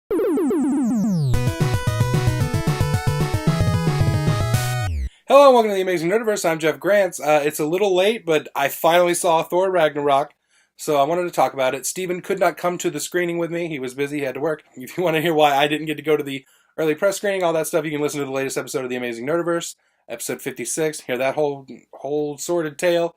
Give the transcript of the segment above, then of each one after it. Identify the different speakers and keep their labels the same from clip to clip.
Speaker 1: Hello and welcome to the Amazing Nerdiverse. I'm Jeff Grantz. It's a little late, but I finally saw Thor Ragnarok, so I wanted to talk about it. Steven could not come to the screening with me. He was busy, he had to work. If you want to hear why I didn't get to go to the early press screening, all that stuff, you can listen to the latest episode of the Amazing Nerdiverse, episode 56, hear that whole sordid tale.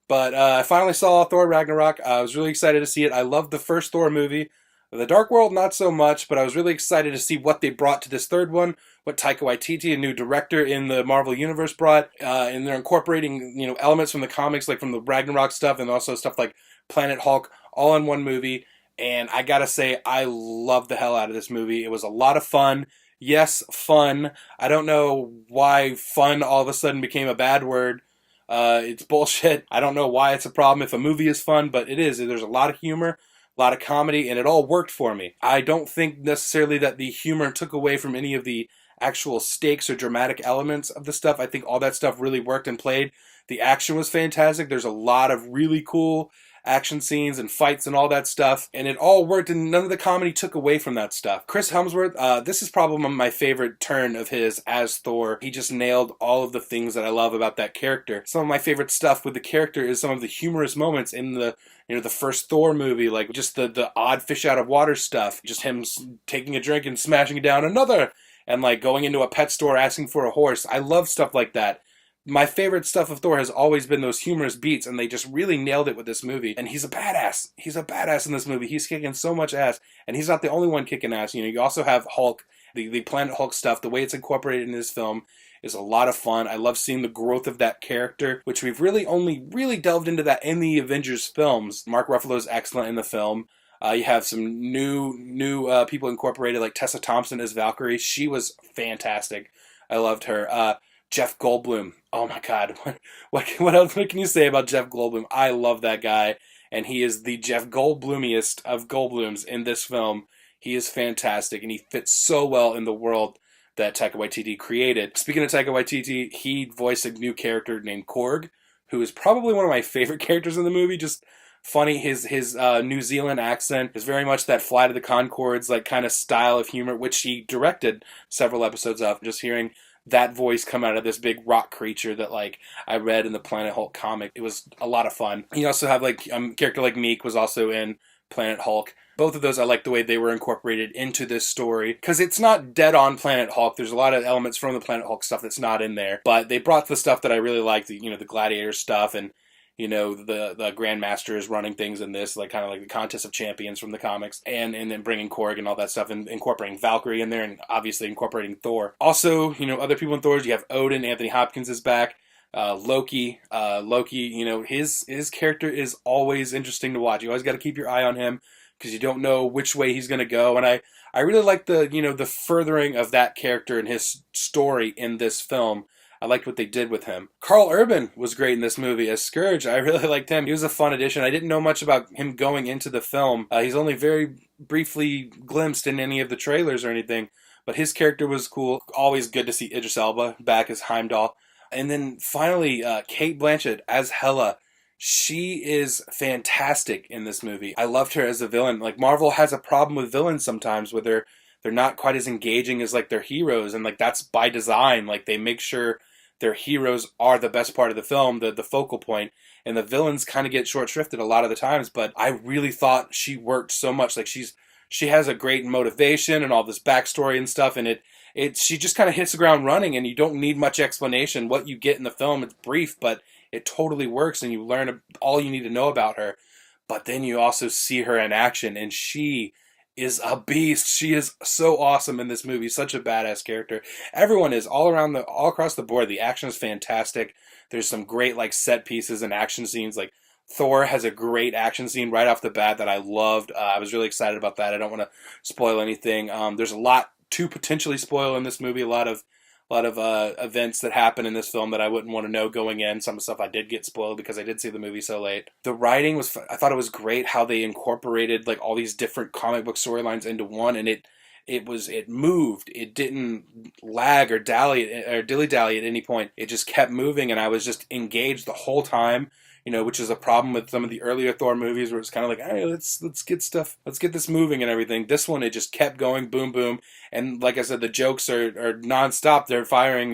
Speaker 1: But I finally saw Thor Ragnarok. I was really excited to see it. I loved the first Thor movie. The Dark World, not so much, but I was really excited to see what they brought to this third one, what Taika Waititi, a new director in the Marvel Universe, brought, and they're incorporating, elements from the comics, like from the Ragnarok stuff, and also stuff like Planet Hulk, all in one movie, and I gotta say, I loved the hell out of this movie. It was a lot of fun. Yes, fun. I don't know why fun all of a sudden became a bad word. It's bullshit. I don't know why it's a problem if a movie is fun, but it is. There's a lot of humor, a lot of comedy, and it all worked for me. I don't think necessarily that the humor took away from any of the actual stakes or dramatic elements of the stuff. I think all that stuff really worked and played. The action was fantastic. There's a lot of really cool action scenes and fights and all that stuff, and it all worked, and none of the comedy took away from that stuff. Chris Hemsworth, this is probably my favorite turn of his as Thor. He just nailed all of the things that I love about that character. Some of my favorite stuff with the character is some of the humorous moments in the first Thor movie, like just the odd fish out of water stuff, just him taking a drink and smashing it down another, and like going into a pet store asking for a horse. I love stuff like that. My favorite stuff of Thor has always been those humorous beats, and they just really nailed it with this movie. And he's a badass. He's a badass in this movie. He's kicking so much ass, and he's not the only one kicking ass. You also have Hulk, the Planet Hulk stuff. The way it's incorporated in this film is a lot of fun. I love seeing the growth of that character, which we've really only delved into that in the Avengers films. Mark Ruffalo is excellent in the film. You have some new people incorporated, like Tessa Thompson as Valkyrie. She was fantastic. I loved her. Jeff Goldblum. Oh my God. What else can you say about Jeff Goldblum? I love that guy, and he is the Jeff Goldblumiest of Goldblums in this film. He is fantastic, and he fits so well in the world that Taika Waititi created. Speaking of Taika Waititi, he voiced a new character named Korg, who is probably one of my favorite characters in the movie. Just funny, his New Zealand accent is very much that Flight of the Conchords like kind of style of humor, which he directed several episodes of. Just hearing that voice come out of this big rock creature that like I read in the Planet Hulk comic, it was a lot of fun. You also have like a character like Meek was also in Planet Hulk. Both of those, I like the way they were incorporated into this story, because it's not dead on Planet Hulk. There's a lot of elements from the Planet Hulk stuff that's not in there, but they brought the stuff that I really liked, the Gladiator stuff, and the Grandmaster is running things in this, like kind of like the Contest of Champions from the comics, and then bringing Korg and all that stuff, and incorporating Valkyrie in there, and obviously incorporating Thor. Also, other people in Thor's, you have Odin, Anthony Hopkins is back, Loki, his character is always interesting to watch. You always got to keep your eye on him, because you don't know which way he's going to go, and I really like the furthering of that character and his story in this film. I liked what they did with him. Karl Urban was great in this movie as Scourge. I really liked him. He was a fun addition. I didn't know much about him going into the film. He's only very briefly glimpsed in any of the trailers or anything, but his character was cool. Always good to see Idris Elba back as Heimdall. And then finally, Cate Blanchett as Hela. She is fantastic in this movie. I loved her as a villain. Like, Marvel has a problem with villains sometimes, where they're not quite as engaging as like their heroes, and like that's by design. Like, they make sure their heroes are the best part of the film, the focal point, and the villains kind of get short-shrifted a lot of the times, but I really thought she worked so much. Like, she has a great motivation and all this backstory and stuff, and she just kind of hits the ground running, and you don't need much explanation. What you get in the film, it's brief, but it totally works, and you learn all you need to know about her. But then you also see her in action, and she is a beast. She is so awesome in this movie. Such a badass character. Everyone is all across the board. The action is fantastic. There's some great like set pieces and action scenes. Like, Thor has a great action scene right off the bat that I loved. I was really excited about that. I don't want to spoil anything. There's a lot to potentially spoil in this movie. A lot of events that happen in this film that I wouldn't want to know going in. Some stuff I did get spoiled because I did see the movie so late. The writing I thought it was great how they incorporated like all these different comic book storylines into one, and it moved. It didn't lag or dilly-dally at any point. It just kept moving, and I was just engaged the whole time. which is a problem with some of the earlier Thor movies where it's kind of like, hey, let's get this moving and everything. This one, it just kept going, boom, boom. And like I said, the jokes are nonstop. They're firing,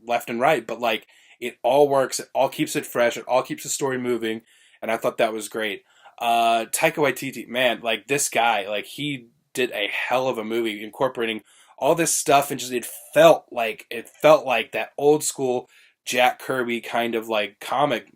Speaker 1: left and right. But like, it all works. It all keeps it fresh. It all keeps the story moving. And I thought that was great. Taika Waititi, man, like this guy, like he did a hell of a movie incorporating all this stuff, and just it felt like that old school Jack Kirby kind of like comic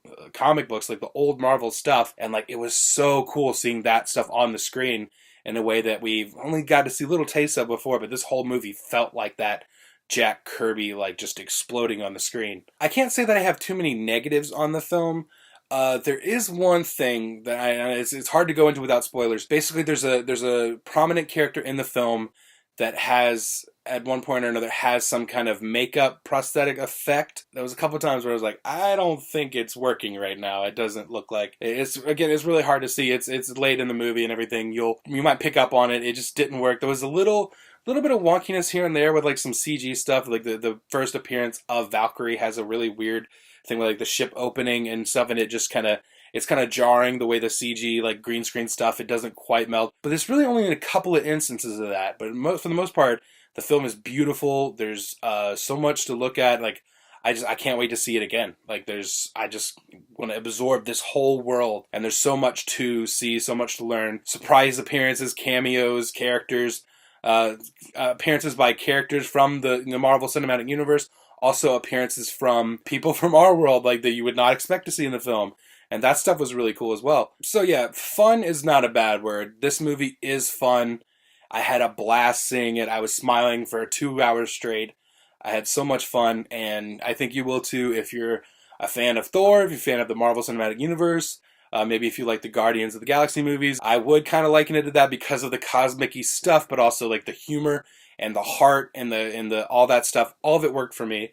Speaker 1: books, like the old Marvel stuff, and like it was so cool seeing that stuff on the screen in a way that we've only got to see little tastes of before, but this whole movie felt like that Jack Kirby, like just exploding on the screen. I can't say that I have too many negatives on the film. There is one thing that it's hard to go into without spoilers. Basically, there's a prominent character in the film that has, at one point or another, has some kind of makeup prosthetic effect. There was a couple times where I was like, I don't think it's working right now. It doesn't look like it's really hard to see. It's late in the movie and everything. You might pick up on it. It just didn't work. There was a little bit of wonkiness here and there with like some CG stuff. Like the first appearance of Valkyrie has a really weird thing with like the ship opening and stuff, and it's kind of jarring the way the CG like green screen stuff, it doesn't quite melt. But there's really only a couple of instances of that. But for the most part, the film is beautiful. There's so much to look at. Like I can't wait to see it again. Like I just want to absorb this whole world, and there's so much to see, so much to learn. Surprise appearances, cameos, characters, appearances by characters from the Marvel Cinematic Universe. Also appearances from people from our world, like that you would not expect to see in the film. And that stuff was really cool as well. So yeah, fun is not a bad word. This movie is fun. I had a blast seeing it. I was smiling for 2 hours straight. I had so much fun, and I think you will too if you're a fan of Thor, if you're a fan of the Marvel Cinematic Universe, maybe if you like the Guardians of the Galaxy movies. I would kind of liken it to that because of the cosmic-y stuff, but also like the humor and the heart and the all that stuff. All of it worked for me.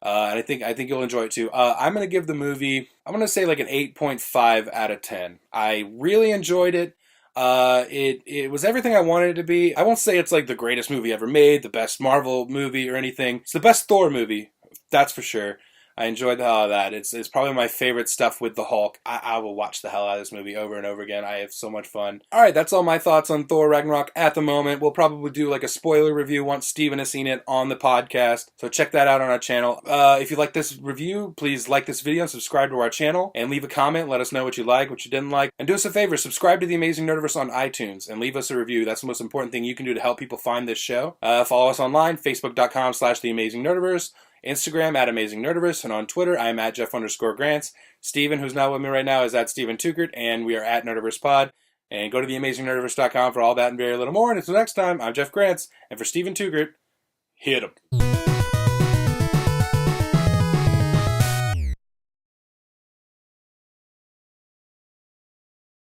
Speaker 1: And I think you'll enjoy it too. I'm going to give the movie, I'm going to say like an 8.5 out of 10. I really enjoyed it. It was everything I wanted it to be. I won't say it's like the greatest movie ever made, the best Marvel movie or anything. It's the best Thor movie, that's for sure. I enjoyed the hell out of that. It's probably my favorite stuff with the Hulk. I will watch the hell out of this movie over and over again. I have so much fun. Alright, that's all my thoughts on Thor Ragnarok at the moment. We'll probably do like a spoiler review once Steven has seen it on the podcast. So check that out on our channel. If you like this review, please like this video and subscribe to our channel. And leave a comment. Let us know what you like, what you didn't like. And do us a favor, subscribe to The Amazing Nerdiverse on iTunes and leave us a review. That's the most important thing you can do to help people find this show. Follow us online, facebook.com/TheAmazingNerdiverse. Instagram at Amazing Nerdiverse, and on Twitter I'm at Jeff_Grantz. Steven, who's not with me right now, is at Steven Tukert, and we are at NerdiversePod. And go to TheAmazingNerdiverse.com for all that and very little more. And until next time, I'm Jeff Grantz, and for Steven Tukert, hit 'em.